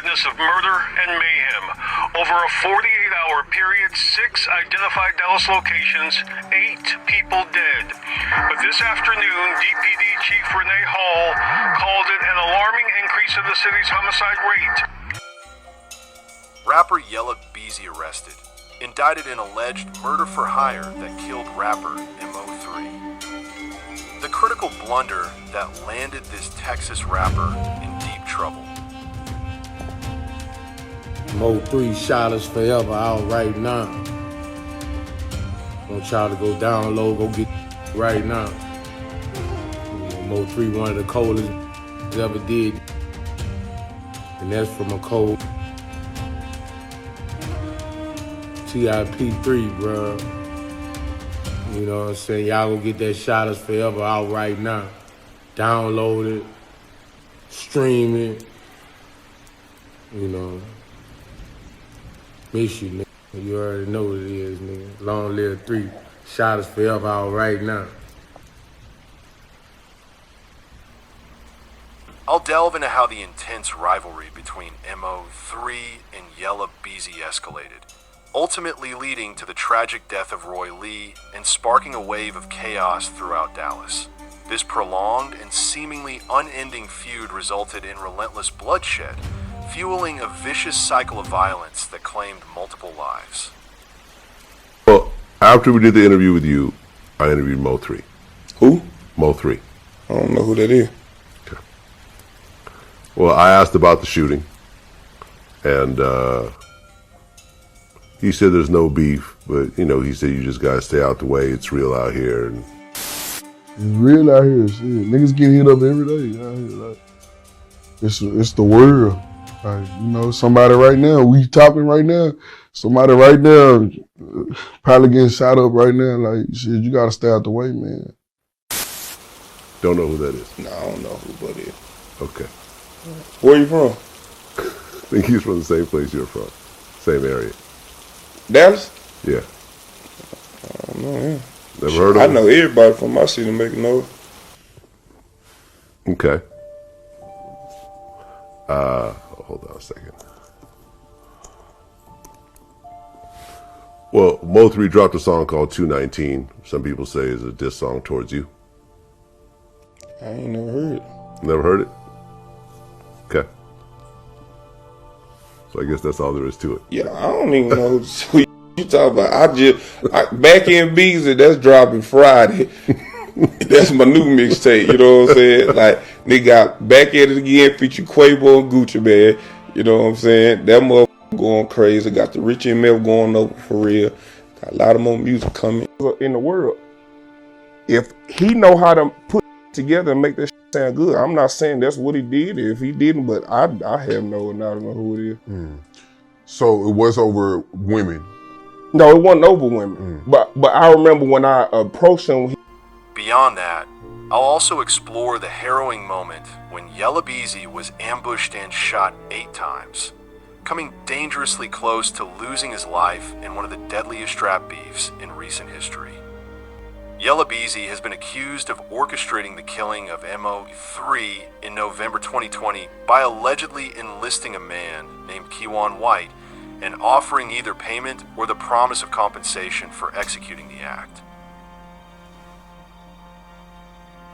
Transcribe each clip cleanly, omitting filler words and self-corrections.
madness of murder and mayhem. Over a 48-hour period, 6 identified Dallas locations, 8 people dead. But this afternoon, DPD Chief Renee Hall called it an alarming increase of the city's homicide rate. Rapper Yella Beezy arrested, indicted in alleged murder for hire that killed rapper Mo3. The critical blunder that landed this Texas rapper in deep trouble. Mo3 shot us forever out right now. Want y'all to go down low, go get right now. Mo3 one of the coldest ever did. And that's from a cold TIP3, bro. You know what I'm saying? Y'all gonna get that Shot Us Forever out right now. Download it, stream it, you know. Miss you, nigga. You already know what it is, nigga. Long live 3. Shot Us Forever out right now. I'll delve into how the intense rivalry between Mo3 and Yella Beezy escalated, ultimately leading to the tragic death of Roy Lee and sparking a wave of chaos throughout Dallas. This prolonged and seemingly unending feud resulted in relentless bloodshed, fueling a vicious cycle of violence that claimed multiple lives. Well, after we did the interview with you, I interviewed Mo3. Who? Mo3. I don't know who that is. Okay. Well, I asked about the shooting, and he said there's no beef, but, you know, he said you just gotta stay out the way. It's real out here. And it's real out here, shit. Niggas get hit up every day out here. Like, it's the world. Like, you know, somebody right now, we talking right now, somebody right now probably getting shot up right now. Like, shit, you gotta stay out the way, man. Don't know who that is. No, I don't know who that is. Okay. Where you from? I think he's from the same place you're from. Same area. Dallas? Yeah. I don't know him. Never heard of I him? know everybody from my city making noise. Okay. Hold on a second. Well, Mo3 dropped a song called 219. Some people say is a diss song towards you. I ain't never heard it. Never heard it? Okay. So I guess that's all there is to it. Yeah, I don't even know who you talking about. Back in Beezy, that's dropping Friday. That's my new mixtape, you know what I'm saying? Like, they got Back at It Again, feature Quavo and Gucci, man. You know what I'm saying? That motherfucker going crazy. Got the Richie and Mel going over for real. Got a lot of more music coming. In the world, if he know how to put it together and make that shit sound good, I'm not saying that's what he did. If he didn't, but I have no idea who it is. So it was over women? No, it wasn't over women. But I remember when I approached him. Beyond that, I'll also explore the harrowing moment when Yella Beezy was ambushed and shot 8 times, coming dangerously close to losing his life in one of the deadliest rap beefs in recent history. Yella Beezy has been accused of orchestrating the killing of Mo3 in November 2020 by allegedly enlisting a man named Kewon and offering either payment or the promise of compensation for executing the act.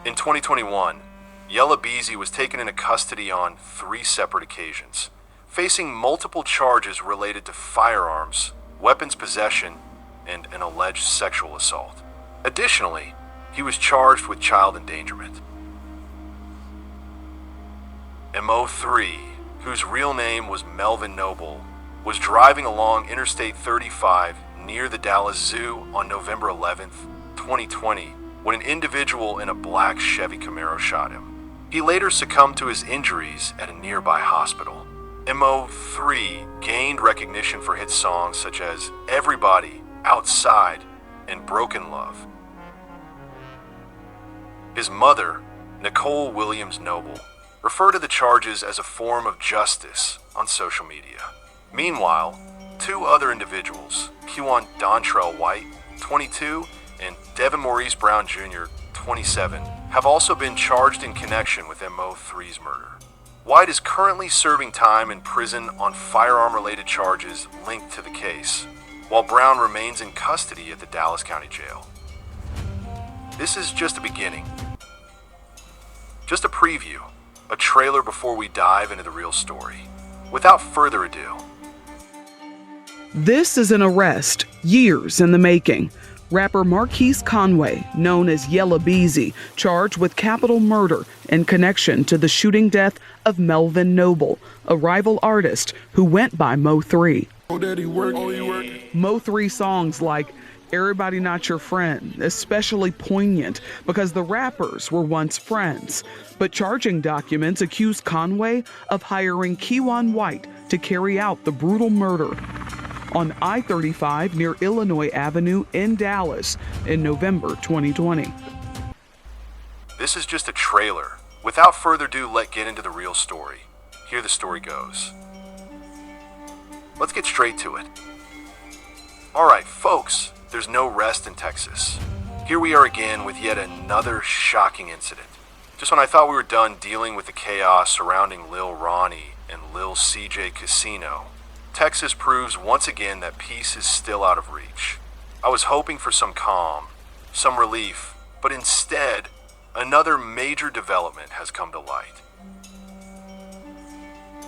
In 2021, Yella Beezy was taken into custody on 3 separate occasions, facing multiple charges related to firearms, weapons possession, and an alleged sexual assault. Additionally, he was charged with child endangerment. Mo3, whose real name was Melvin Noble, was driving along Interstate 35 near the Dallas Zoo on November 11th, 2020, when an individual in a black Chevy Camaro shot him. He later succumbed to his injuries at a nearby hospital. Mo3 gained recognition for hit songs such as Everybody, Outside, and Broken Love. His mother, Nicole Williams Noble, referred to the charges as a form of justice on social media. Meanwhile, 2 other individuals, Kewon Dontrell White, 22, and Devin Maurice Brown Jr., 27, have also been charged in connection with Mo3's murder. White is currently serving time in prison on firearm-related charges linked to the case, while Brown remains in custody at the Dallas County Jail. This is just a beginning. Just a preview, a trailer before we dive into the real story. Without further ado, this is an arrest, years in the making. Rapper Marquise Conway, known as Yella Beezy, charged with capital murder in connection to the shooting death of Melvin Noble, a rival artist who went by Mo3. Mo3 songs like Everybody Not Your Friend, especially poignant because the rappers were once friends. But charging documents accuse Conway of hiring Kewon White to carry out the brutal murder on I-35 near Illinois Avenue in Dallas in November 2020. this is just a trailer. Without further ado, let's get into the real story. Here the story goes. Let's get straight to it. Alright, folks, there's no rest in Texas. Here we are again with yet another shocking incident. Just when I thought we were done dealing with the chaos surrounding Lil Ronnie and Lil CJ Casino, Texas proves once again that peace is still out of reach. I was hoping for some calm, some relief, but instead, another major development has come to light.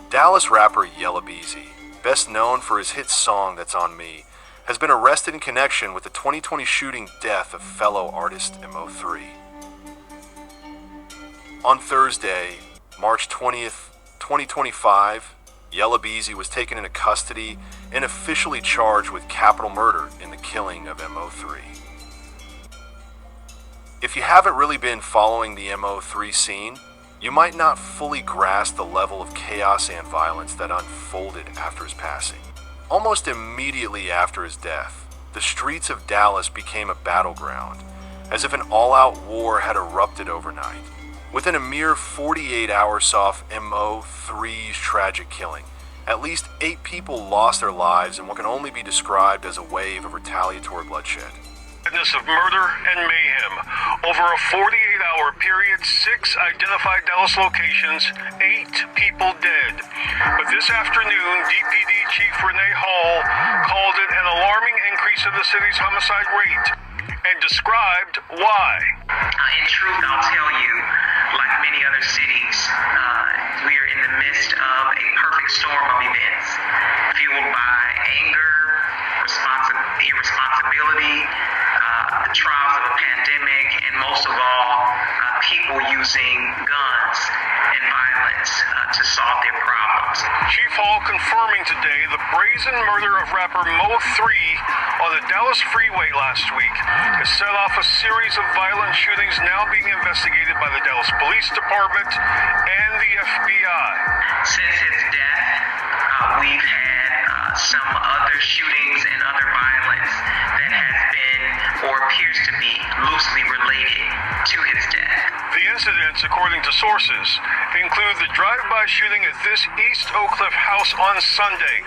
Dallas rapper Yella Beezy, best known for his hit song That's On Me, has been arrested in connection with the 2020 shooting death of fellow artist Mo3. On Thursday, March 20th, 2025, Yella Beezy was taken into custody and officially charged with capital murder in the killing of Mo3. If you haven't really been following the Mo3 scene, you might not fully grasp the level of chaos and violence that unfolded after his passing. Almost immediately after his death, the streets of Dallas became a battleground, as if an all-out war had erupted overnight. Within a mere 48 hours off Mo3's tragic killing, at least 8 people lost their lives in what can only be described as a wave of retaliatory bloodshed. Witness of murder and mayhem. Over a 48-hour period, 6 identified Dallas locations, 8 people dead. But this afternoon, DPD Chief Renee Hall called it an alarming increase of the city's homicide rate and described why. In truth, I'll tell you, like many other cities, we are in the midst of a perfect storm of events, fueled by anger, irresponsibility, the trials of a pandemic, and most of all, people using guns and violence to solve their problems. Chief Hall confirming today the brazen murder of rapper Mo3 on the Dallas freeway last week has set off a series of violent shootings now being investigated by the Dallas Police Department and the FBI. Since his death, we've had some other shootings and other violence that has been or appears to be loosely related to his death. The incidents, according to sources, include the drive-by shooting at this East Oak Cliff house on Sunday.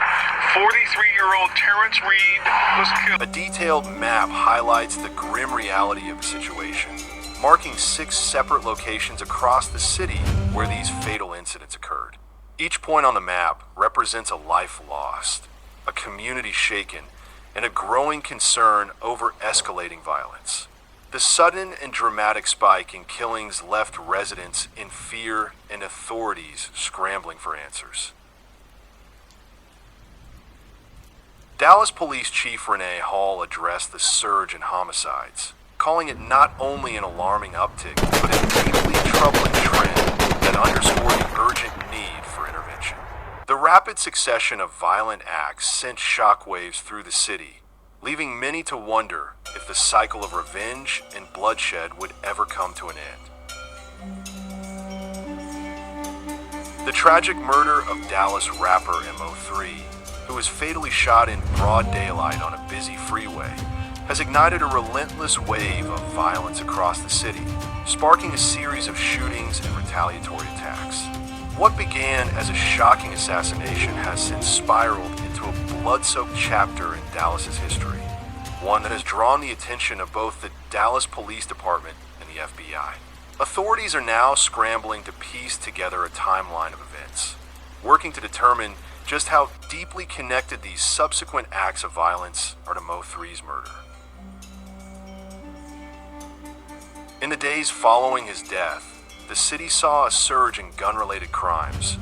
43-year-old Terrence Reed was killed. A detailed map highlights the grim reality of the situation, marking 6 separate locations across the city where these fatal incidents occurred. Each point on the map represents a life lost, a community shaken, and a growing concern over escalating violence. The sudden and dramatic spike in killings left residents in fear and authorities scrambling for answers. Dallas Police Chief Renee Hall addressed the surge in homicides, calling it not only an alarming uptick, but a deeply troubling trend that underscored the urgent need for intervention. The rapid succession of violent acts sent shockwaves through the city, leaving many to wonder if the cycle of revenge and bloodshed would ever come to an end. The tragic murder of Dallas rapper Mo3, who was fatally shot in broad daylight on a busy freeway, has ignited a relentless wave of violence across the city, sparking a series of shootings and retaliatory attacks. What began as a shocking assassination has since spiraled into a blood-soaked chapter in Dallas's history, one that has drawn the attention of both the Dallas Police Department and the FBI. Authorities are now scrambling to piece together a timeline of events, working to determine just how deeply connected these subsequent acts of violence are to Mo3's murder. In the days following his death, the city saw a surge in gun-related crimes,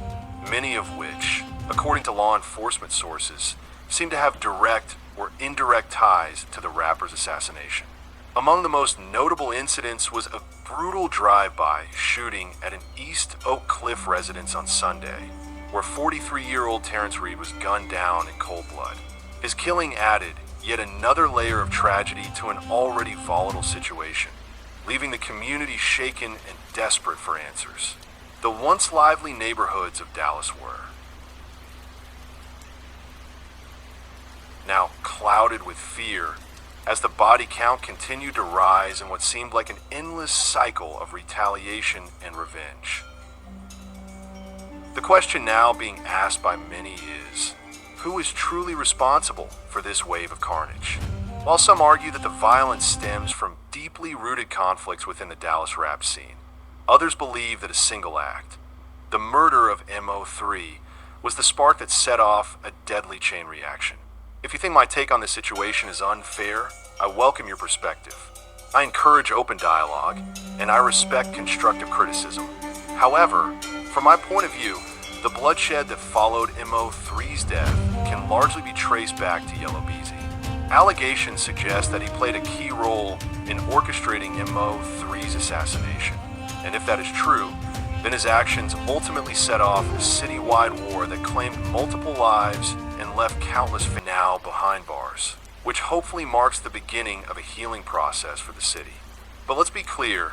many of which, according to law enforcement sources, seem to have direct or indirect ties to the rapper's assassination. Among the most notable incidents was a brutal drive-by shooting at an East Oak Cliff residence on Sunday, where 43-year-old Terrence Reed was gunned down in cold blood. His killing added yet another layer of tragedy to an already volatile situation, leaving the community shaken and desperate for answers. The once lively neighborhoods of Dallas were now clouded with fear as the body count continued to rise in what seemed like an endless cycle of retaliation and revenge. The question now being asked by many is, who is truly responsible for this wave of carnage? While some argue that the violence stems from deeply rooted conflicts within the Dallas rap scene, others believe that a single act, the murder of Mo3, was the spark that set off a deadly chain reaction. If you think my take on this situation is unfair, I welcome your perspective. I encourage open dialogue, and I respect constructive criticism. However, from my point of view, the bloodshed that followed Mo3's death can largely be traced back to Yella Beezy. Allegations suggest that he played a key role in orchestrating Mo3's assassination, and if that is true, then his actions ultimately set off a citywide war that claimed multiple lives and left countless now behind bars, which hopefully marks the beginning of a healing process for the city. But let's be clear,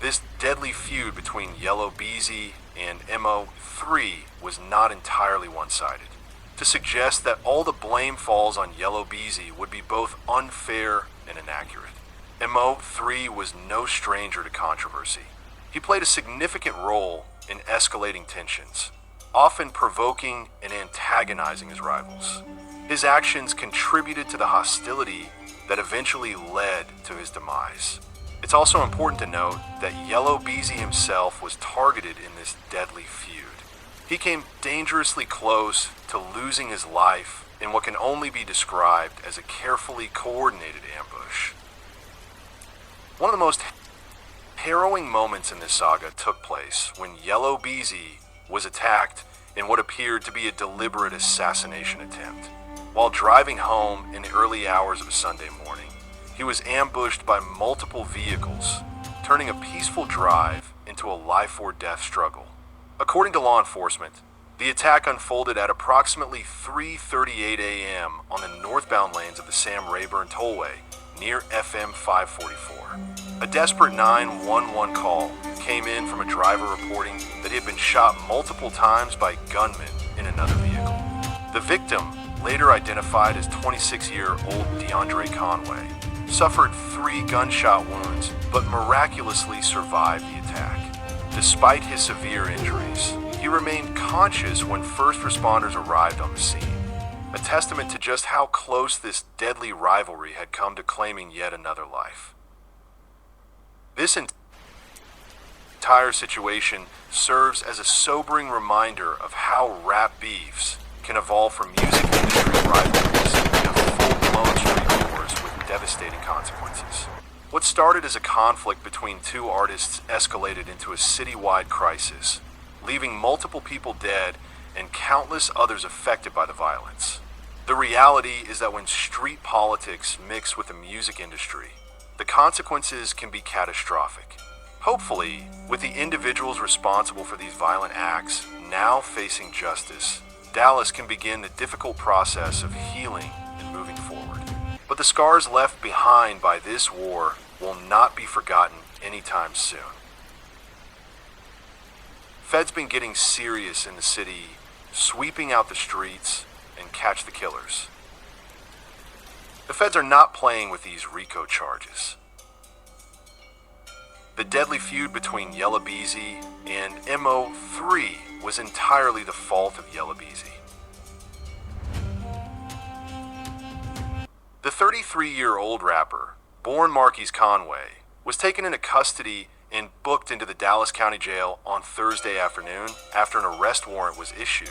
this deadly feud between Yella Beezy and Mo3 was not entirely one-sided. To suggest that all the blame falls on Yella Beezy would be both unfair and inaccurate. Mo3 was no stranger to controversy. He played a significant role in escalating tensions, often provoking and antagonizing his rivals. His actions contributed to the hostility that eventually led to his demise. It's also important to note that Yella Beezy himself was targeted in this deadly feud. He came dangerously close to losing his life in what can only be described as a carefully coordinated ambush. One of the most harrowing moments in this saga took place when Yella Beezy was attacked in what appeared to be a deliberate assassination attempt. While driving home in the early hours of a Sunday morning, he was ambushed by multiple vehicles, turning a peaceful drive into a life-or-death struggle. According to law enforcement, the attack unfolded at approximately 3:38 a.m. on the northbound lanes of the Sam Rayburn Tollway near FM 544. A desperate 911 call came in from a driver reporting that he had been shot multiple times by gunmen in another vehicle. The victim, later identified as 26-year-old DeAndre Conway, suffered 3 gunshot wounds but miraculously survived the attack. Despite his severe injuries, he remained conscious when first responders arrived on the scene, a testament to just how close this deadly rivalry had come to claiming yet another life. This entire situation serves as a sobering reminder of how rap beefs can evolve from music industry rivalries into full-blown street wars with devastating consequences. What started as a conflict between two artists escalated into a citywide crisis, leaving multiple people dead and countless others affected by the violence. The reality is that when street politics mix with the music industry, the consequences can be catastrophic. Hopefully, with the individuals responsible for these violent acts now facing justice, Dallas can begin the difficult process of healing and moving forward. But the scars left behind by this war will not be forgotten anytime soon. Feds been getting serious in the city, sweeping out the streets and catch the killers. The feds are not playing with these RICO charges. The deadly feud between Yella Beezy and Mo3 was entirely the fault of Yella Beezy. The 33-year-old rapper, born Marquise Conway, was taken into custody and booked into the Dallas County Jail on Thursday afternoon after an arrest warrant was issued,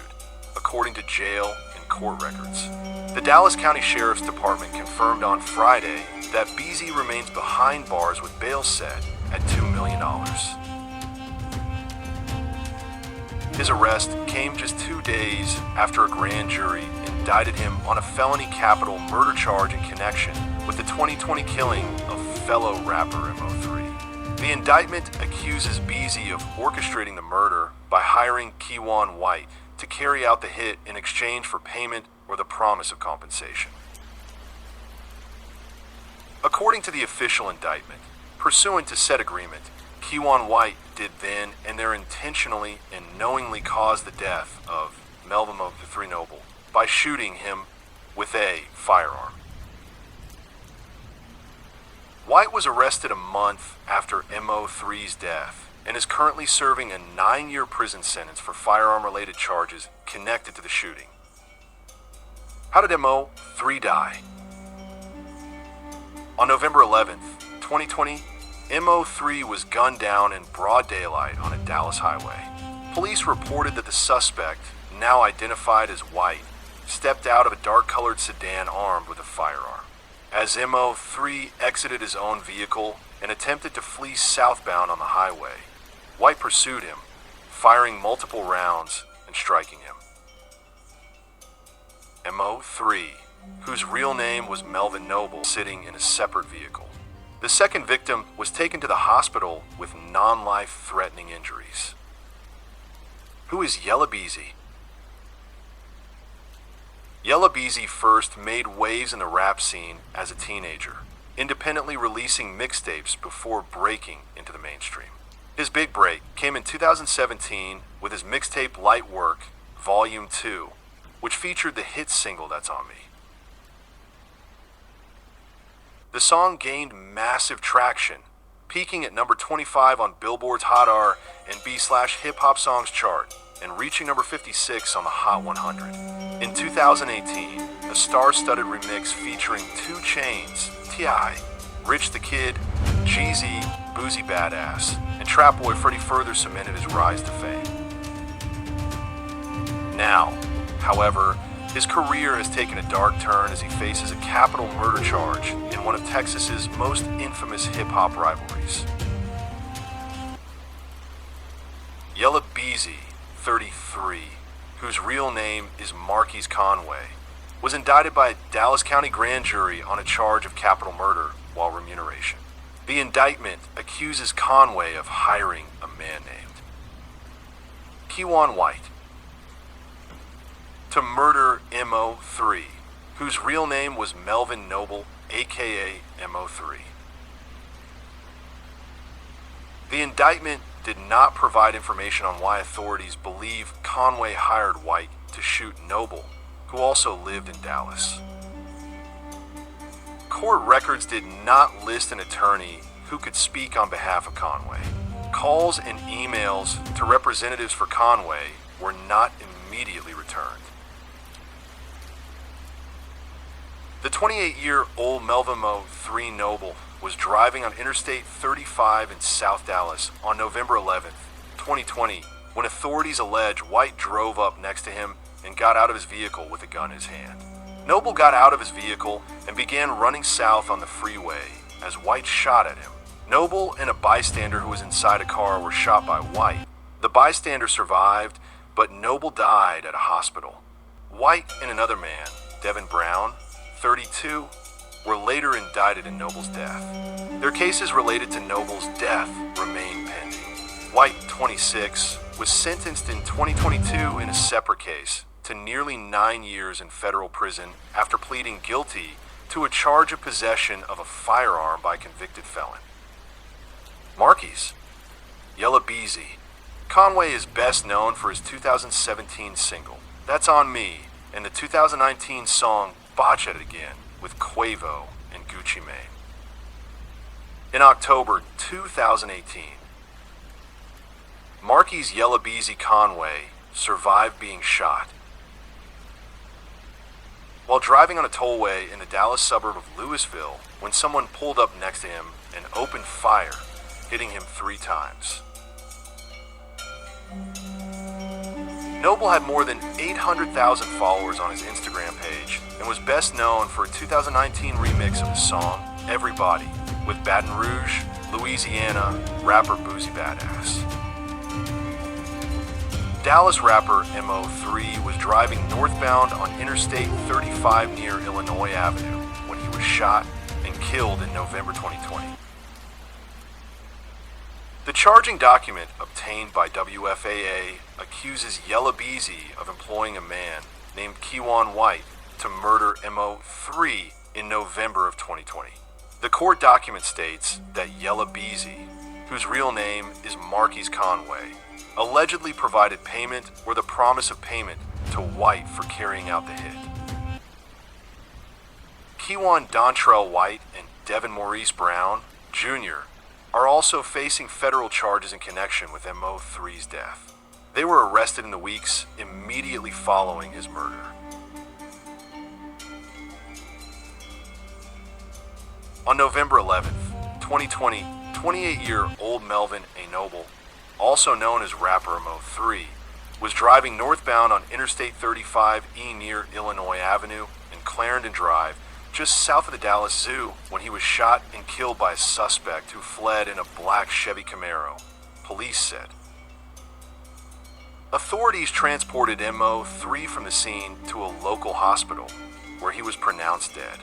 according to jail and court records. The Dallas County Sheriff's Department confirmed on Friday that Beezy remains behind bars with bail set at $2 million. His arrest came just 2 days after a grand jury indicted him on a felony capital murder charge in connection with the 2020 killing of fellow rapper Mo3. The indictment accuses Beezy of orchestrating the murder by hiring Kewon White to carry out the hit in exchange for payment or the promise of compensation. According to the official indictment, pursuant to said agreement, Kewon White did then and there intentionally and knowingly caused the death of Mo3 D3ath by shooting him with a firearm. White was arrested a month after Mo3's death and is currently serving a 9-year prison sentence for firearm-related charges connected to the shooting. How did Mo3 die? On November 11th, 2020, Mo3 was gunned down in broad daylight on a Dallas highway. Police reported that the suspect, now identified as White, stepped out of a dark-colored sedan armed with a firearm. As Mo3 exited his own vehicle and attempted to flee southbound on the highway, White pursued him, firing multiple rounds and striking him. Mo3, whose real name was Melvin Noble, sitting in a separate vehicle. The second victim was taken to the hospital with non-life-threatening injuries. Who is Yella Beezy? Yella Beezy first made waves in the rap scene as a teenager, independently releasing mixtapes before breaking into the mainstream. His big break came in 2017 with his mixtape Light Work, Volume 2, which featured the hit single That's On Me. The song gained massive traction, peaking at number 25 on Billboard's Hot R and B/Hip Hop Songs chart, and reaching number 56 on the Hot 100. In 2018, a star-studded remix featuring 2 Chainz, T.I., Rich the Kid, Jeezy, Boozy Badass, and Trap Boy Freddy further cemented his rise to fame. Now, however, his career has taken a dark turn as he faces a capital murder charge in one of Texas's most infamous hip-hop rivalries. Yella Beezy, 33, whose real name is Marquise Conway, was indicted by a Dallas County grand jury on a charge of capital murder while remuneration. The indictment accuses Conway of hiring a man named Kewon White to murder Mo3, whose real name was Melvin Noble, aka Mo3. The indictment did not provide information on why authorities believe Conway hired White to shoot Noble, who also lived in Dallas. Court records did not list an attorney who could speak on behalf of Conway. Calls and emails to representatives for Conway were not immediately returned. The 28-year-old Melvin D3ath was driving on Interstate 35 in South Dallas on November 11th, 2020, when authorities allege White drove up next to him and got out of his vehicle with a gun in his hand. Noble got out of his vehicle and began running south on the freeway as White shot at him. Noble and a bystander who was inside a car were shot by White. The bystander survived, but Noble died at a hospital. White and another man, Devin Brown, 32, were later indicted in Noble's death. Their cases related to Noble's death remain pending. White, 26, was sentenced in 2022 in a separate case to nearly 9 years in federal prison after pleading guilty to a charge of possession of a firearm by a convicted felon. Marquise, Yella Beezy. Conway is best known for his 2017 single, That's On Me, and the 2019 song Botch It Again with Quavo and Gucci Mane. In October 2018, Marquise Yella Beezy Conway survived being shot. While driving on a tollway in the Dallas suburb of Louisville, when someone pulled up next to him and opened fire, hitting him 3 times. Noble had more than 800,000 followers on his Instagram page and was best known for a 2019 remix of the song Everybody with Baton Rouge, Louisiana rapper Boozy Badass. Dallas rapper Mo3 was driving northbound on Interstate 35 near Illinois Avenue when he was shot and killed in November 2020. The charging document obtained by WFAA accuses Yella Beezy of employing a man named Kewon White to murder Mo3 in November of 2020. The court document states that Yella Beezy, whose real name is Marquise Conway, allegedly provided payment or the promise of payment to White for carrying out the hit. Kewon Dontrell White and Devin Maurice Brown, Jr., are also facing federal charges in connection with Mo3's death. They were arrested in the weeks immediately following his murder. On November 11th, 2020, 28-year-old Melvin A. Noble, also known as rapper Mo3, was driving northbound on Interstate 35E near Illinois Avenue and Clarendon Drive, just south of the Dallas Zoo, when he was shot and killed by a suspect who fled in a black Chevy Camaro, police said. Authorities transported Mo3 from the scene to a local hospital, where he was pronounced dead.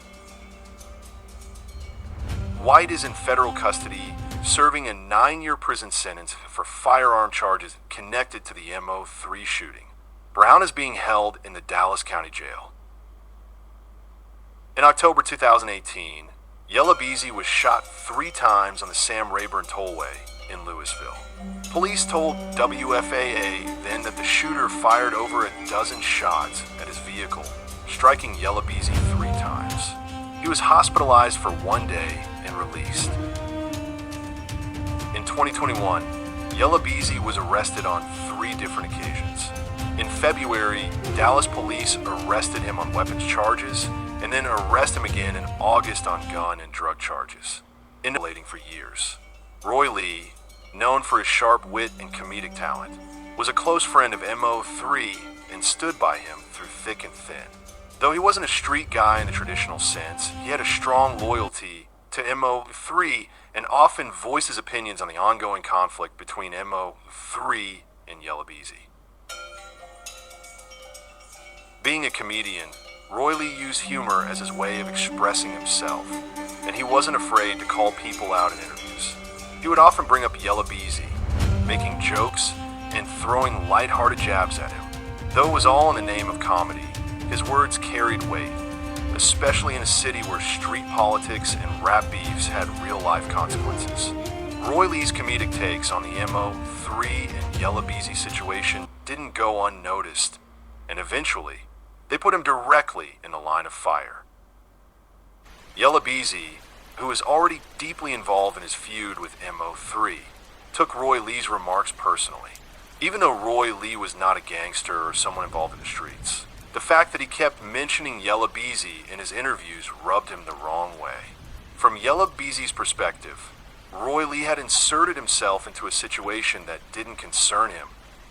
White is in federal custody, serving a 9-year prison sentence for firearm charges connected to the Mo3 shooting. Brown is being held in the Dallas County Jail. In October 2018, Yella Beezy was shot 3 times on the Sam Rayburn Tollway in Louisville. Police told WFAA then that the shooter fired over a dozen shots at his vehicle, striking Yella Beezy 3 times. He was hospitalized for 1 day and released. In 2021, Yella Beezy was arrested on 3 different occasions. In February, Dallas police arrested him on weapons charges and then arrest him again in August on gun and drug charges, relating for years. Roy Lee, known for his sharp wit and comedic talent, was a close friend of Mo3 and stood by him through thick and thin. Though he wasn't a street guy in the traditional sense, he had a strong loyalty to Mo3 and often voiced his opinions on the ongoing conflict between Mo3 and Yella Beezy. Being a comedian, Roy Lee used humor as his way of expressing himself, and he wasn't afraid to call people out in interviews. He would often bring up Yella Beezy, making jokes and throwing lighthearted jabs at him. Though it was all in the name of comedy, his words carried weight, especially in a city where street politics and rap beefs had real-life consequences. Roy Lee's comedic takes on the Mo3 and Yella Beezy situation didn't go unnoticed, and eventually, they put him directly in the line of fire. Yella Beezy, who was already deeply involved in his feud with Mo3, took Roy Lee's remarks personally, even though Roy Lee was not a gangster or someone involved in the streets. The fact that he kept mentioning Yella Beezy in his interviews rubbed him the wrong way. From Yella Beezy's perspective, Roy Lee had inserted himself into a situation that didn't concern him,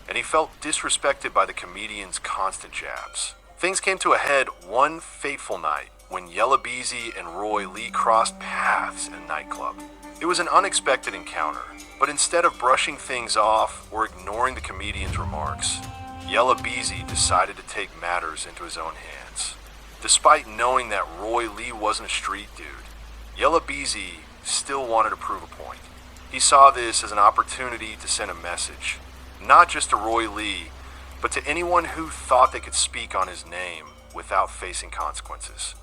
and he felt disrespected by the comedian's constant jabs. Things came to a head one fateful night when Yella Beezy and Roy Lee crossed paths in a nightclub. It was an unexpected encounter, but instead of brushing things off or ignoring the comedian's remarks, Yella Beezy decided to take matters into his own hands. Despite knowing that Roy Lee wasn't a street dude, Yella Beezy still wanted to prove a point. He saw this as an opportunity to send a message, not just to Roy Lee, but to anyone who thought they could speak on his name without facing consequences.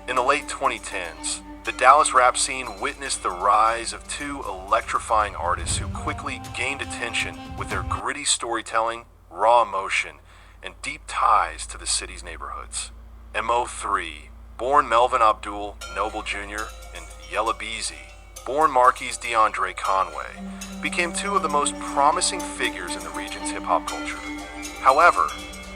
In the late 2010s, the Dallas rap scene witnessed the rise of 2 electrifying artists who quickly gained attention with their gritty storytelling, raw emotion, and deep ties to the city's neighborhoods. Mo3, born Melvin Abdul Noble Jr., and Yella Beezy, born Marquise DeAndre Conway, became 2 of the most promising figures in the region's hip-hop culture. However,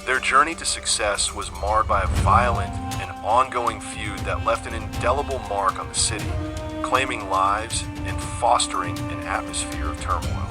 their journey to success was marred by a violent and ongoing feud that left an indelible mark on the city, claiming lives and fostering an atmosphere of turmoil.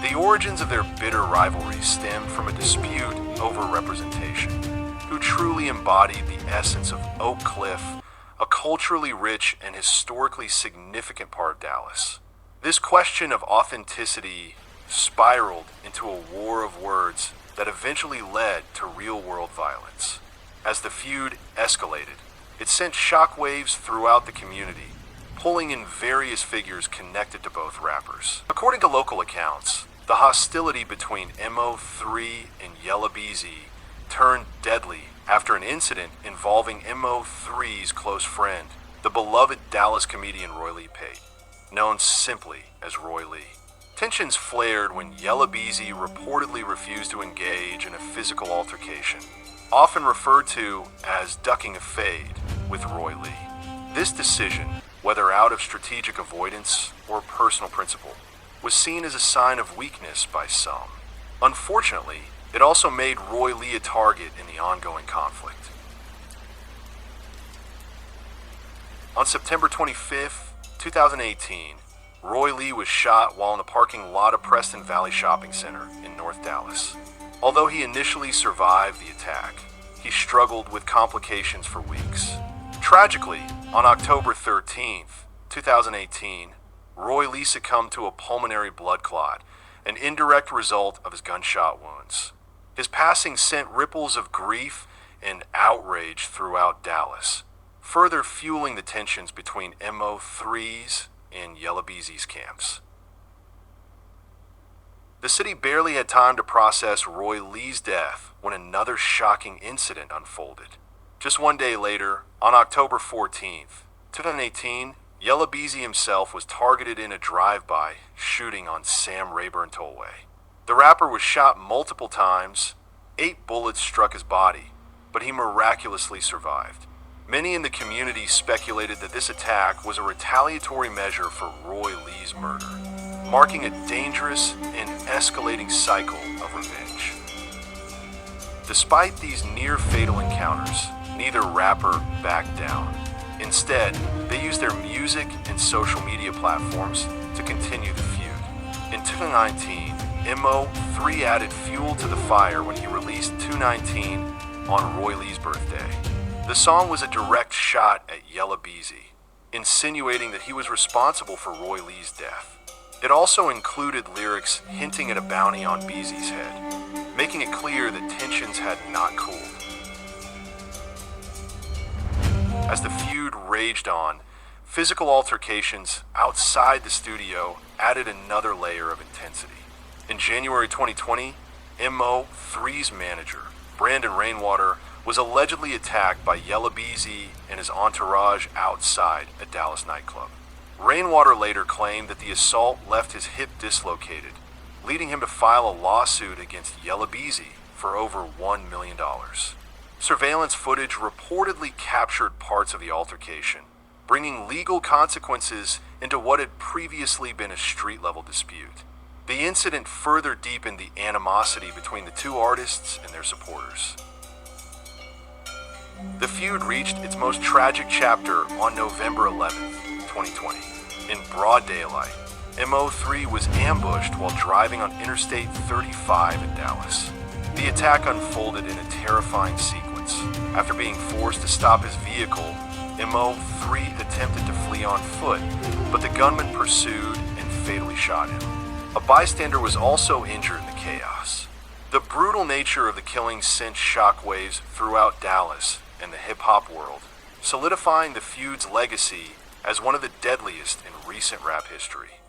The origins of their bitter rivalry stemmed from a dispute over representation. Who truly embodied the essence of Oak Cliff, a culturally rich and historically significant part of Dallas? This question of authenticity spiraled into a war of words that eventually led to real-world violence. As the feud escalated, it sent shockwaves throughout the community, pulling in various figures connected to both rappers. According to local accounts, the hostility between Mo3 and Yella Beezy turned deadly after an incident involving Mo3's close friend, the beloved Dallas comedian Roy Lee Pate, known simply as Roy Lee. Tensions flared when Yella Beezy reportedly refused to engage in a physical altercation, often referred to as ducking a fade with Roy Lee. This decision, whether out of strategic avoidance or personal principle, was seen as a sign of weakness by some. Unfortunately, it also made Roy Lee a target in the ongoing conflict. On September 25th, 2018, Roy Lee was shot while in the parking lot of Preston Valley Shopping Center in North Dallas. Although he initially survived the attack, he struggled with complications for weeks. Tragically, on October 13th, 2018, Roy Lee succumbed to a pulmonary blood clot, an indirect result of his gunshot wounds. His passing sent ripples of grief and outrage throughout Dallas, further fueling the tensions between Mo3's and Yella Beezy's camps. The city barely had time to process Roy Lee's death when another shocking incident unfolded. Just one day later, on October 14th, 2018, Yella Beezy himself was targeted in a drive-by shooting on Sam Rayburn Tollway. The rapper was shot multiple times. 8 bullets struck his body, but he miraculously survived. Many in the community speculated that this attack was a retaliatory measure for Roy Lee's murder, marking a dangerous and escalating cycle of revenge. Despite these near-fatal encounters, neither rapper backed down. Instead, they used their music and social media platforms to continue the feud. In 2019, Mo3 added fuel to the fire when he released 219 on Roy Lee's birthday. The song was a direct shot at Yella Beezy, insinuating that he was responsible for Roy Lee's death. It also included lyrics hinting at a bounty on Beezy's head, making it clear that tensions had not cooled. As the feud raged on, physical altercations outside the studio added another layer of intensity. In January 2020, Mo3's manager, Brandon Rainwater, was allegedly attacked by Yella Beezy and his entourage outside a Dallas nightclub. Rainwater later claimed that the assault left his hip dislocated, leading him to file a lawsuit against Yella Beezy for over $1 million. Surveillance footage reportedly captured parts of the altercation, bringing legal consequences into what had previously been a street-level dispute. The incident further deepened the animosity between the two artists and their supporters. The feud reached its most tragic chapter on November 11th, 2020. In broad daylight, Mo3 was ambushed while driving on Interstate 35 in Dallas. The attack unfolded in a terrifying sequence. After being forced to stop his vehicle, Mo3 attempted to flee on foot, but the gunman pursued and fatally shot him. A bystander was also injured in the chaos. The brutal nature of the killing sent shockwaves throughout Dallas and the hip-hop world, solidifying the feud's legacy as one of the deadliest in recent rap history.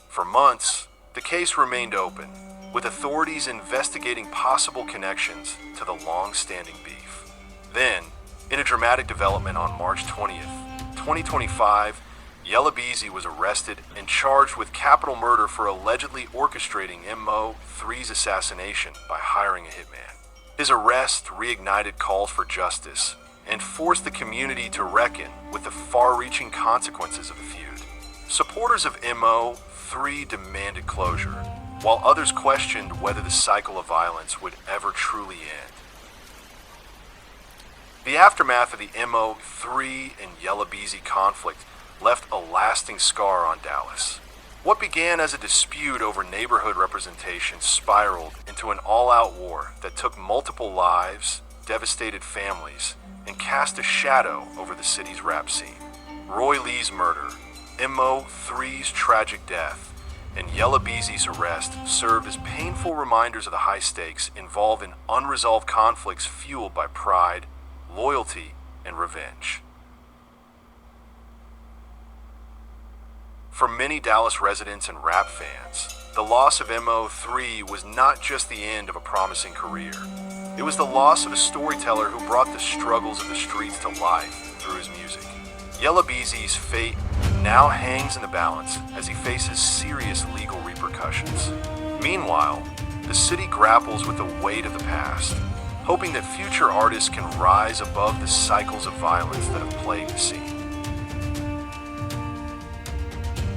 For months, the case remained open, with authorities investigating possible connections to the long-standing beef. Then, in a dramatic development on March 20th, 2025, Yella Beezy was arrested and charged with capital murder for allegedly orchestrating Mo3's assassination by hiring a hitman. His arrest reignited calls for justice and forced the community to reckon with the far-reaching consequences of the feud. Supporters of Mo3 demanded closure, while others questioned whether the cycle of violence would ever truly end. The aftermath of the Mo3 and Yella Beezy conflict left a lasting scar on Dallas. What began as a dispute over neighborhood representation spiraled into an all-out war that took multiple lives, devastated families, and cast a shadow over the city's rap scene. Roy Lee's murder, Mo3's tragic death, and Yella Beezy's arrest served as painful reminders of the high stakes involved in unresolved conflicts fueled by pride, loyalty, and revenge. For many Dallas residents and rap fans, the loss of Mo3 was not just the end of a promising career. It was the loss of a storyteller who brought the struggles of the streets to life through his music. Yella Beezy's fate now hangs in the balance as he faces serious legal repercussions. Meanwhile, the city grapples with the weight of the past, hoping that future artists can rise above the cycles of violence that have plagued the scene.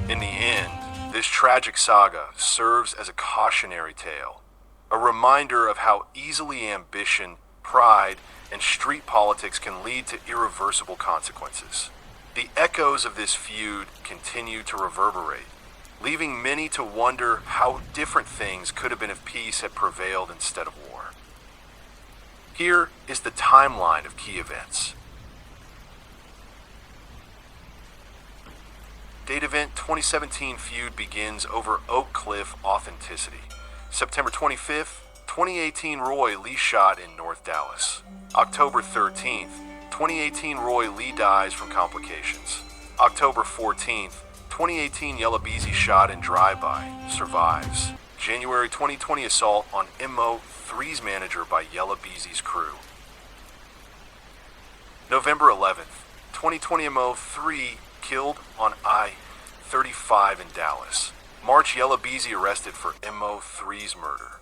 In the end, this tragic saga serves as a cautionary tale, a reminder of how easily ambition, pride, and street politics can lead to irreversible consequences. The echoes of this feud continue to reverberate, leaving many to wonder how different things could have been if peace had prevailed instead of war. Here is the timeline of key events. Date event 2017 feud begins over Oak Cliff authenticity. September 25th, 2018 Roy Lee shot in North Dallas. October 13th, 2018 Roy Lee dies from complications. October 14th, 2018 Yella Beezy shot in drive-by, survives. January 2020 assault on Mo3's manager by Yella Beezy's crew. November 11th, 2020 Mo3 killed on I-35 in Dallas. March Yella Beezy arrested for Mo3's murder.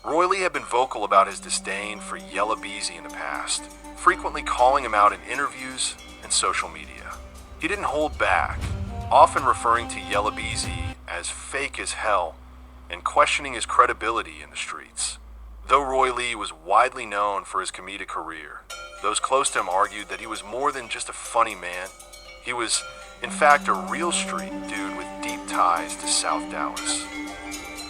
Roy Lee had been vocal about his disdain for Yella Beezy in the past, frequently calling him out in interviews and social media. He didn't hold back, often referring to Yella Beezy as fake as hell and questioning his credibility in the streets. Though Roy Lee was widely known for his comedic career, those close to him argued that he was more than just a funny man. He was, in fact, a real street dude with deep ties to South Dallas.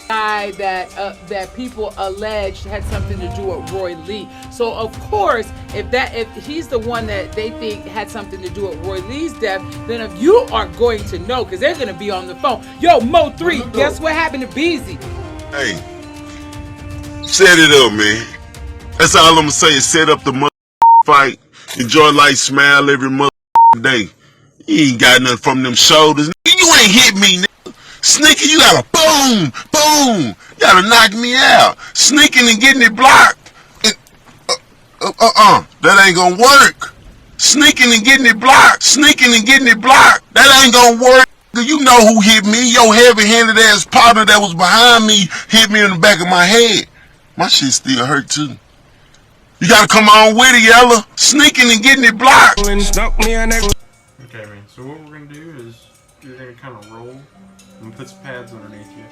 Guy that people alleged had something to do with Roy Lee. So of course, if he's the one that they think had something to do with Roy Lee's death, then if you are going to know, because they're going to be on the phone. Yo, Mo3, guess what happened to Beezy? Hey, set it up, man. That's all I'm gonna say is set up the fight. Enjoy life, smile every day. You ain't got nothing from them shoulders. You ain't hit me, nigga. Sneaking, you gotta boom, boom. You gotta knock me out. Sneaking and getting it blocked. And, that ain't gonna work. Sneaking and getting it blocked. Sneaking and getting it blocked. That ain't gonna work. You know who hit me. Your heavy-handed ass partner that was behind me hit me in the back of my head. My shit still hurt too. You gotta come on with it, Yella. Sneaking and getting it blocked. Okay, man. So what we're gonna do is you're gonna kind of roll and put some pads underneath you.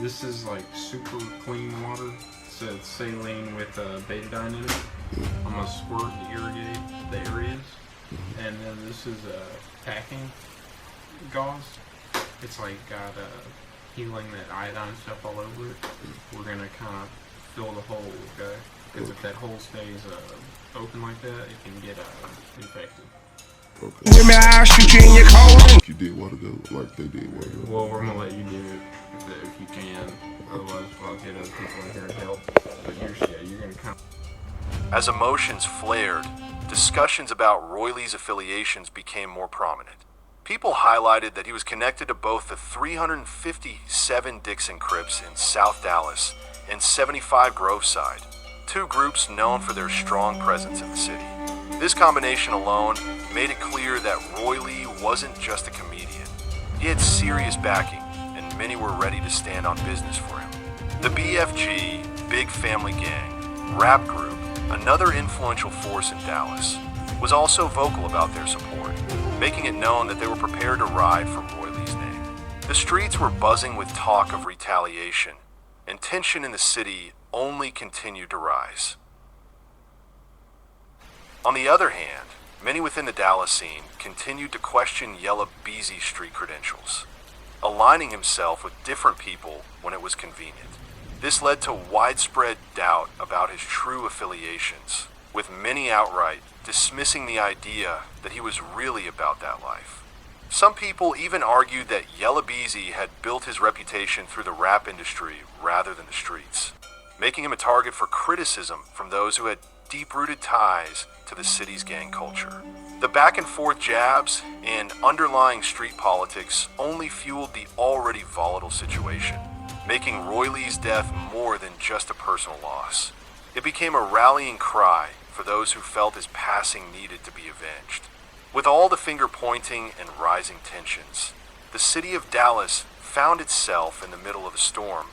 This is like super clean water. So it's saline with betadine in it. I'm gonna squirt and irrigate the areas, and then this is packing gauze. It's like got healing that iodine stuff all over it. We're gonna kind of fill the hole, okay? Because if that hole stays open like that, it can get infected. Okay. Women, I'll shoot you in your colon. If you did want to go, like they did want to go. Well, we're gonna let you do it if you can. Otherwise, I'll get other people in here to help. But you're gonna come. As emotions flared, discussions about Roy Lee's affiliations became more prominent. People highlighted that he was connected to both the 357 Dixon Crips in South Dallas and 75 Groveside, two groups known for their strong presence in the city. This combination alone made it clear that Roy Lee wasn't just a comedian. He had serious backing, and many were ready to stand on business for him. The BFG, Big Family Gang, rap group, another influential force in Dallas, was also vocal about their support, making it known that they were prepared to ride for Roy Lee's name. The streets were buzzing with talk of retaliation, and tension in the city only continued to rise. On the other hand, many within the Dallas scene continued to question Yella Beezy's street credentials, aligning himself with different people when it was convenient. This led to widespread doubt about his true affiliations, with many outright dismissing the idea that he was really about that life. Some people even argued that Yella Beezy had built his reputation through the rap industry rather than the streets, making him a target for criticism from those who had deep-rooted ties to the city's gang culture. The back-and-forth jabs and underlying street politics only fueled the already volatile situation, making Roy Lee's death more than just a personal loss. It became a rallying cry for those who felt his passing needed to be avenged. With all the finger-pointing and rising tensions, the city of Dallas found itself in the middle of a storm,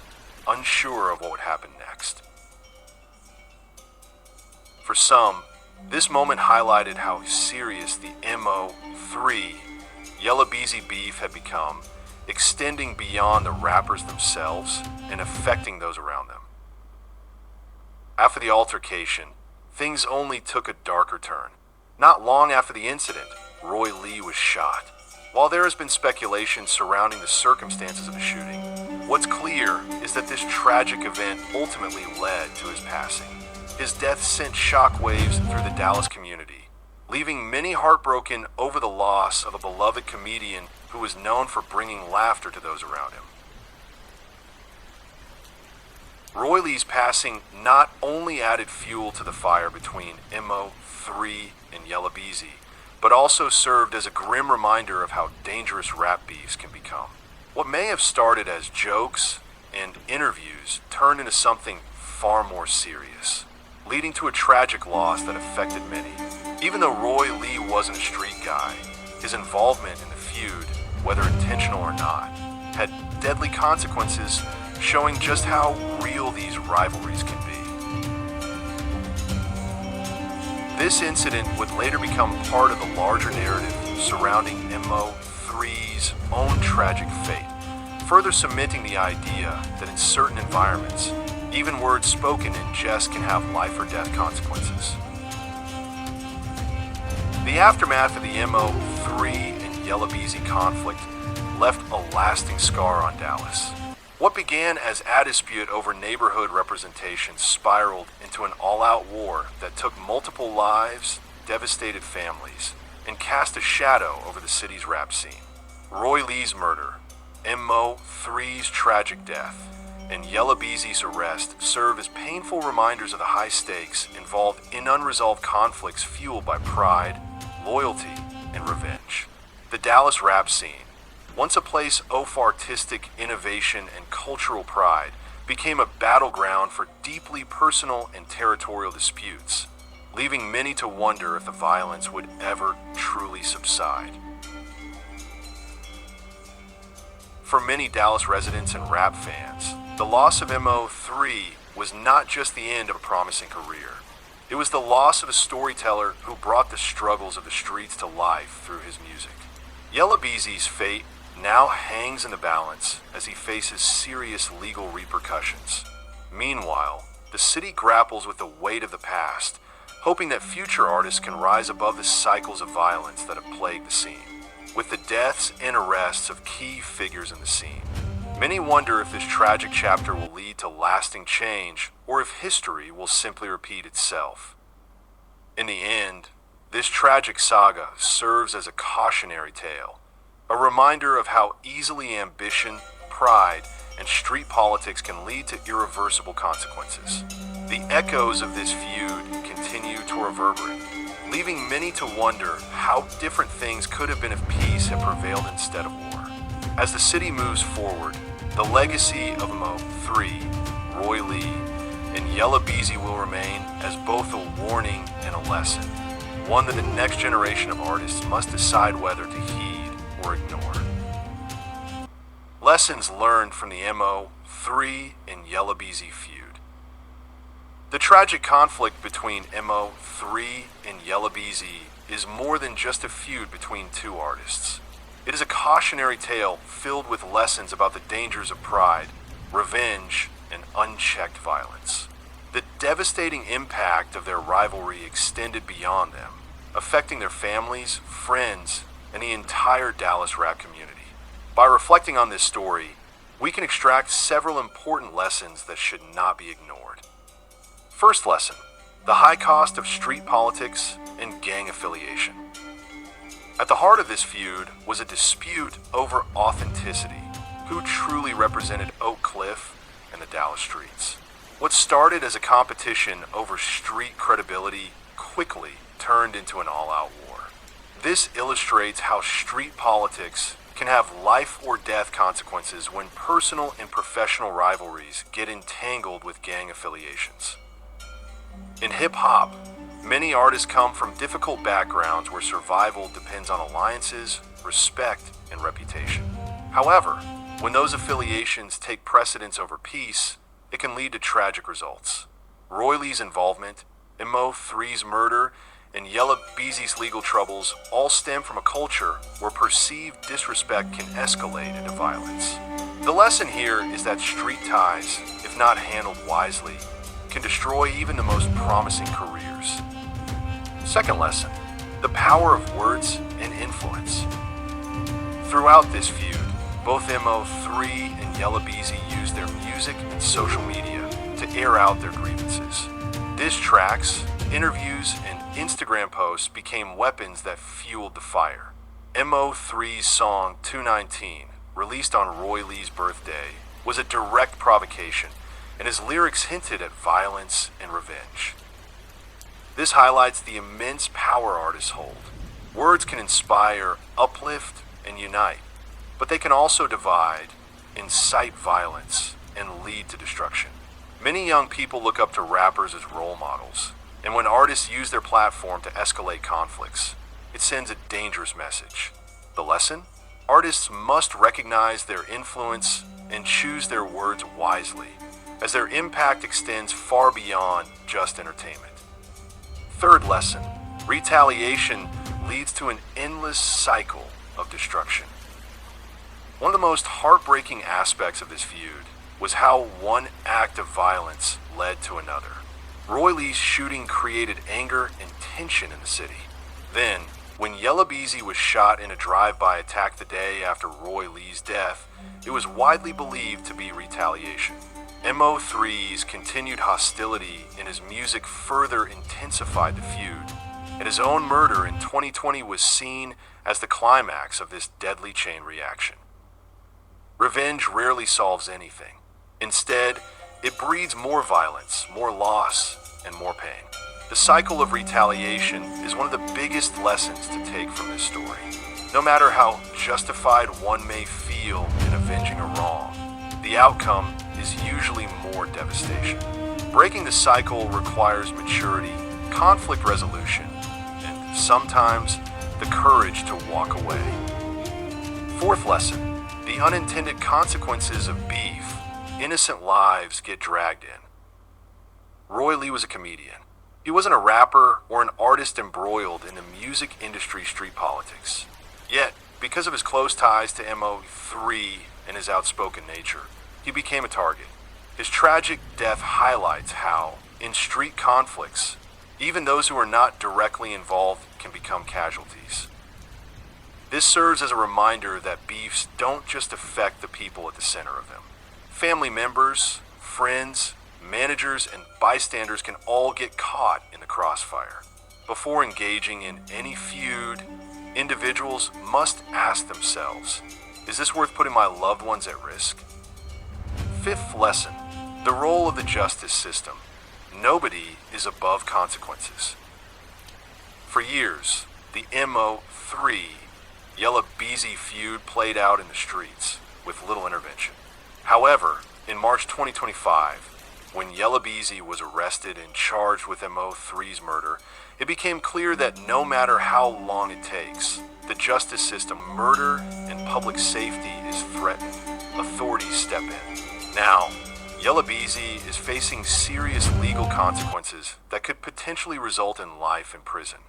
unsure of what would happen next. For some, this moment highlighted how serious the Mo3 Yella Beezy beef had become, extending beyond the rappers themselves and affecting those around them. After the altercation, things only took a darker turn. Not long after the incident, Roy Lee was shot. While there has been speculation surrounding the circumstances of the shooting, what's clear is that this tragic event ultimately led to his passing. His death sent shockwaves through the Dallas community, leaving many heartbroken over the loss of a beloved comedian who was known for bringing laughter to those around him. Roy Lee's passing not only added fuel to the fire between Mo3 and Yella Beezy, but also served as a grim reminder of how dangerous rap beefs can become. What may have started as jokes and interviews turned into something far more serious, leading to a tragic loss that affected many. Even though Roy Lee wasn't a street guy, his involvement in the feud, whether intentional or not, had deadly consequences, showing just how real these rivalries can be. This incident would later become part of the larger narrative surrounding Mo3's own tragic fate, further cementing the idea that in certain environments, even words spoken in jest can have life or death consequences. The aftermath of the Mo3 and Yella Beezy conflict left a lasting scar on Dallas. What began as a dispute over neighborhood representation spiraled into an all-out war that took multiple lives, devastated families, and cast a shadow over the city's rap scene. Roy Lee's murder, Mo3's tragic death, and Yella Beezy's arrest serve as painful reminders of the high stakes involved in unresolved conflicts fueled by pride, loyalty, and revenge. The Dallas rap scene, once a place of artistic innovation and cultural pride, became a battleground for deeply personal and territorial disputes, leaving many to wonder if the violence would ever truly subside. For many Dallas residents and rap fans, the loss of Mo3 was not just the end of a promising career. It was the loss of a storyteller who brought the struggles of the streets to life through his music. Yella Beezy's fate now hangs in the balance as he faces serious legal repercussions. Meanwhile, the city grapples with the weight of the past, hoping that future artists can rise above the cycles of violence that have plagued the scene. With the deaths and arrests of key figures in the scene, many wonder if this tragic chapter will lead to lasting change or if history will simply repeat itself. In the end, this tragic saga serves as a cautionary tale, a reminder of how easily ambition, pride, and street politics can lead to irreversible consequences. The echoes of this feud continue to reverberate, leaving many to wonder how different things could have been if peace had prevailed instead of war. As the city moves forward, the legacy of Mo3, Roy Lee, and Yella Beezy will remain as both a warning and a lesson, one that the next generation of artists must decide whether to heed or ignore. Lessons learned from the Mo3 and Yella Beezy feud. The tragic conflict between Mo3 and Yella Beezy is more than just a feud between two artists. It is a cautionary tale filled with lessons about the dangers of pride, revenge, and unchecked violence. The devastating impact of their rivalry extended beyond them, affecting their families, friends, and the entire Dallas rap community. By reflecting on this story, we can extract several important lessons that should not be ignored. First lesson, the high cost of street politics and gang affiliation. At the heart of this feud was a dispute over authenticity, who truly represented Oak Cliff and the Dallas streets. What started as a competition over street credibility quickly turned into an all-out war. This illustrates how street politics can have life or death consequences when personal and professional rivalries get entangled with gang affiliations. In hip-hop, many artists come from difficult backgrounds where survival depends on alliances, respect, and reputation. However, when those affiliations take precedence over peace, it can lead to tragic results. Roy Lee's involvement, and Mo3's murder, and Yella Beezy's legal troubles all stem from a culture where perceived disrespect can escalate into violence. The lesson here is that street ties, if not handled wisely, can destroy even the most promising careers. Second lesson, the power of words and influence. Throughout this feud, both Mo3 and Yella Beezy used their music and social media to air out their grievances. Diss tracks, interviews, and Instagram posts became weapons that fueled the fire. Mo3's song 219, released on Roy Lee's birthday, was a direct provocation, and his lyrics hinted at violence and revenge. This highlights the immense power artists hold. Words can inspire, uplift, and unite, but they can also divide, incite violence, and lead to destruction. Many young people look up to rappers as role models, and when artists use their platform to escalate conflicts, it sends a dangerous message. The lesson? Artists must recognize their influence and choose their words wisely, as their impact extends far beyond just entertainment. Third lesson, retaliation leads to an endless cycle of destruction. One of the most heartbreaking aspects of this feud was how one act of violence led to another. Roy Lee's shooting created anger and tension in the city. Then, when Yella Beezy was shot in a drive-by attack the day after Roy Lee's death, it was widely believed to be retaliation. Mo3's continued hostility in his music further intensified the feud, and his own murder in 2020 was seen as the climax of this deadly chain reaction. Revenge rarely solves anything. Instead, it breeds more violence, more loss, and more pain. The cycle of retaliation is one of the biggest lessons to take from this story. No matter how justified one may feel in avenging a wrong, the outcome is usually more devastation. Breaking the cycle requires maturity, conflict resolution, and sometimes the courage to walk away. Fourth lesson, the unintended consequences of beef. Innocent lives get dragged in. Roy Lee was a comedian. He wasn't a rapper or an artist embroiled in the music industry street politics. Yet, because of his close ties to Mo3 and his outspoken nature, he became a target. His tragic death highlights how, in street conflicts, even those who are not directly involved can become casualties. This serves as a reminder that beefs don't just affect the people at the center of them. Family members, friends, managers, and bystanders can all get caught in the crossfire. Before engaging in any feud, individuals must ask themselves, is this worth putting my loved ones at risk? Fifth lesson, the role of the justice system. Nobody is above consequences. For years, the Mo3 Yella Beezy feud played out in the streets with little intervention. However, in March 2025, when Yella Beezy was arrested and charged with Mo3's murder, it became clear that no matter how long it takes, the justice system, murder and public safety is threatened. Authorities step in. Now, Yella Beezy is facing serious legal consequences that could potentially result in life in prison.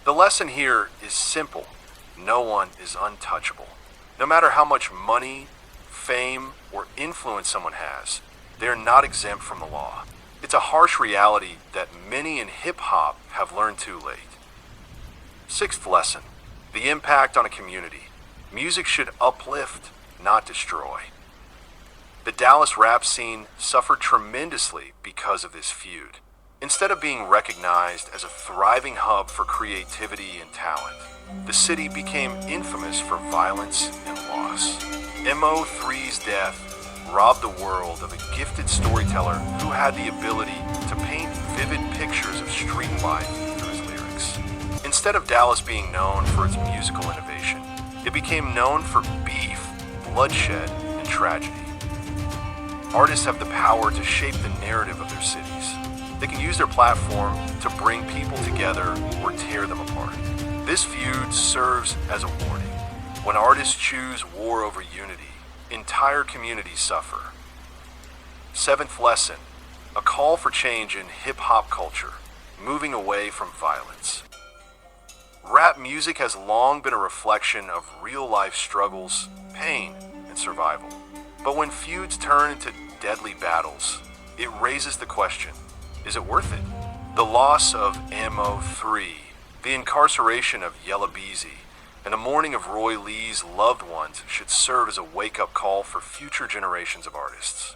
The lesson here is simple. No one is untouchable. No matter how much money, fame, or influence someone has, they are not exempt from the law. It's a harsh reality that many in hip-hop have learned too late. Sixth lesson, the impact on a community. Music should uplift, not destroy. The Dallas rap scene suffered tremendously because of this feud. Instead of being recognized as a thriving hub for creativity and talent, the city became infamous for violence and loss. Mo3's death robbed the world of a gifted storyteller who had the ability to paint vivid pictures of street life through his lyrics. Instead of Dallas being known for its musical innovation, it became known for beef, bloodshed, and tragedy. Artists have the power to shape the narrative of their cities. They can use their platform to bring people together or tear them apart. This feud serves as a warning. When artists choose war over unity, entire communities suffer. Seventh lesson, a call for change in hip-hop culture, moving away from violence. Rap music has long been a reflection of real-life struggles, pain, and survival. But when feuds turn into deadly battles, it raises the question, is it worth it? The loss of Mo3, the incarceration of Yella Beezy, and the mourning of Roy Lee's loved ones should serve as a wake-up call for future generations of artists.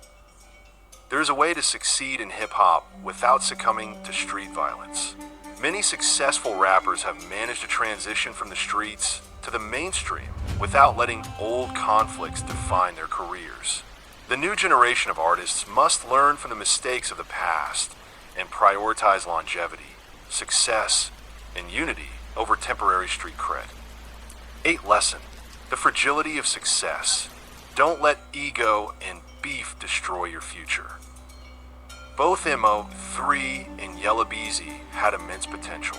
There is a way to succeed in hip-hop without succumbing to street violence. Many successful rappers have managed to transition from the streets to the mainstream without letting old conflicts define their careers. The new generation of artists must learn from the mistakes of the past and prioritize longevity, success, and unity over temporary street cred. Eighth lesson, the fragility of success. Don't let ego and beef destroy your future. Both Mo3 and Yella Beezy had immense potential.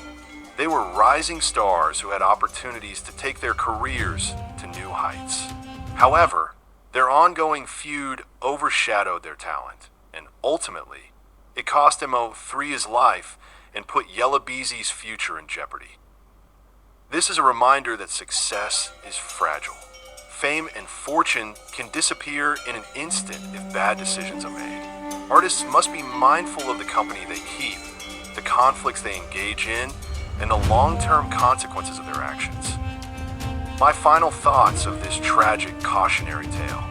They were rising stars who had opportunities to take their careers to new heights. However, their ongoing feud overshadowed their talent, and ultimately, it cost Mo3 his life and put Yella Beezy's future in jeopardy. This is a reminder that success is fragile. Fame and fortune can disappear in an instant if bad decisions are made. Artists must be mindful of the company they keep, the conflicts they engage in, and the long-term consequences of their actions. My final thoughts of this tragic cautionary tale.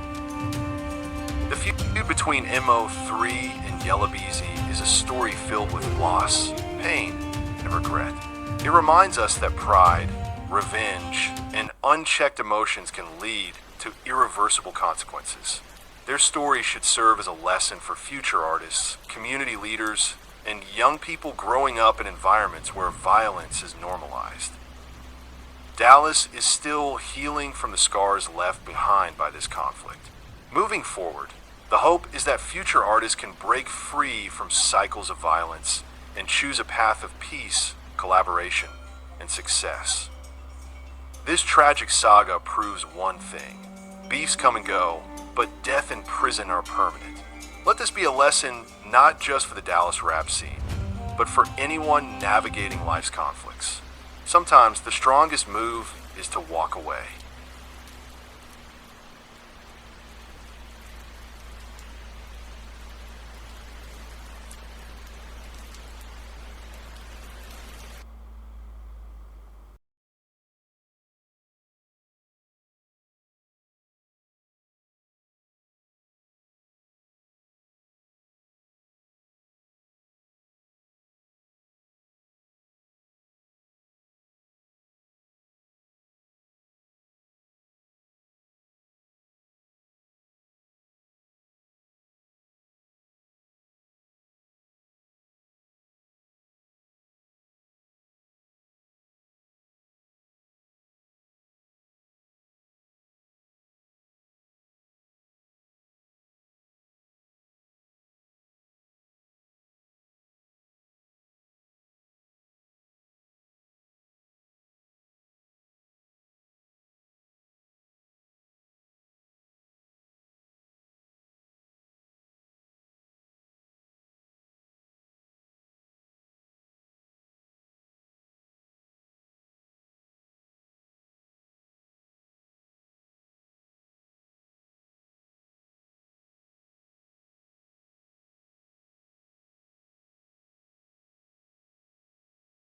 The feud between Mo3 and Yella Beezy is a story filled with loss, pain, and regret. It reminds us that pride, revenge, and unchecked emotions can lead to irreversible consequences. Their story should serve as a lesson for future artists, community leaders, and young people growing up in environments where violence is normalized. Dallas is still healing from the scars left behind by this conflict. Moving forward, the hope is that future artists can break free from cycles of violence and choose a path of peace, collaboration, and success. This tragic saga proves one thing. Beefs come and go, but death and prison are permanent. Let this be a lesson not just for the Dallas rap scene, but for anyone navigating life's conflicts. Sometimes the strongest move is to walk away.